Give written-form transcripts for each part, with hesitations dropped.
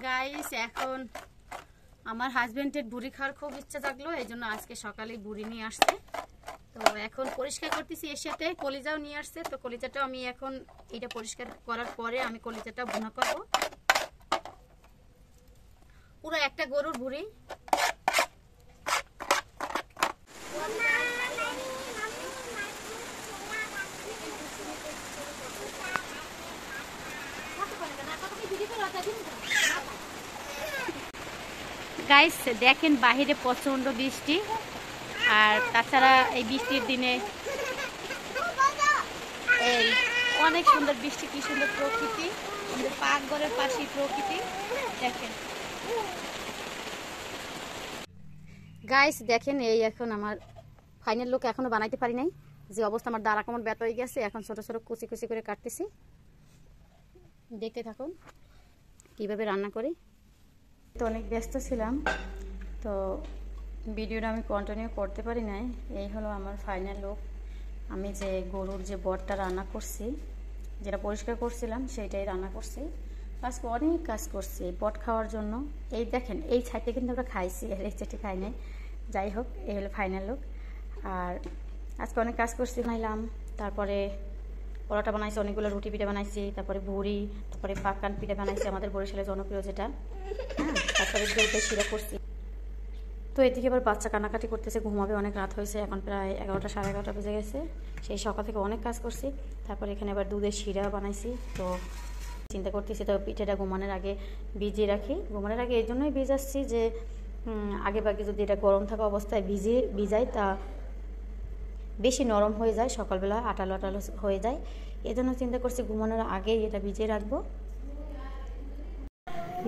Guys এখন আমার হাজবেন্ডের বুড়ি খাওয়ার খুব ইচ্ছা জাগলো, এই জন্য আজকে সকালে বুড়ি নিয়ে আসছে। তো এখন পরিষ্কার করতেছি, এর সাথে কলিজাও নিয়ে আসছে। তো কলিজাটাও আমি এখন এটা পরিষ্কার করার পরে আমি কলিজাটা ভুনা করব। পুরো একটা গরুর বুড়ি। গাইস দেখেন বাহিরে প্রচন্ড বৃষ্টি, আর তাছাড়া এই বৃষ্টির দিনে এই অনেক সুন্দর বৃষ্টি, কি সুন্দর প্রকৃতি, আমাদের পাকঘরের পাশে প্রকৃতি দেখেন। গাইস দেখেন এই এখন আমার ফাইনাল লুক এখনো বানাইতে পারি নাই, যে অবস্থা আমার দাঁড়া কেমন ব্যথা হয়ে গেছে। এখন ছোট ছোট কুচি কুচি করে কাটতেছি, দেখতে থাকুন কিভাবে রান্না করি। তো অনেক ব্যস্ত ছিলাম, তো ভিডিওটা আমি কন্টিনিউ করতে পারি নাই। এই হলো আমার ফাইনাল লুক। আমি যে গরুর যে বটটা রান্না করছি, যেটা পরিষ্কার করছিলাম সেইটাই রান্না করছি। আজকে অনেক কাজ করছি এই বট খাওয়ার জন্য। এই দেখেন এই ছাইতে কিন্তু আমরা খাইছি, আর এই চাইতে খাই নাই। যাই হোক, এই হলো ফাইনাল লুক। আর আজকে অনেক কাজ করছি, বানাইলাম, তারপরে পরোটা বানাইছি, অনেকগুলো রুটি পিঠা বানাইছি, তারপরে ভুড়ি, তারপরে পাকান পিঠা বানাইছি, আমাদের বরিশালের জনপ্রিয় যেটা। হ্যাঁ, তারপরে দুধের শিরা করছি। তো এদিকে আবার বাচ্চা কান্নাকাটি করতেছে, ঘুমাবে, অনেক রাত হয়েছে, এখন প্রায় 11টা সাড়ে 11টা বেজে গেছে। সেই সকাল থেকে অনেক কাজ করছি। তারপরে এখানে আবার দুধের শিরা বানাইছি। তো চিন্তা করতেছি তো পিঠাটা ঘুমানোর আগে ভিজিয়ে রাখি। ঘুমানোর আগে এই জন্যই ভিজাচ্ছি যে আগে বাগে যদি এটা গরম থাকা অবস্থায় ভিজাই তা বেশি নরম হয়ে যায়, সকালবেলা আটালো আটালো হয়ে যায়। এই জন্য চিন্তা করছি ঘুমানোর আগেই এটা ভিজিয়ে রাখবো।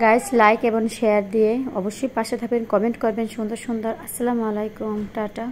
গাইস লাইক এবং শেয়ার দিয়ে অবশ্যই পাশে থাকবেন, কমেন্ট করবেন সুন্দর সুন্দর। আসসালামু আলাইকুম, টাটা।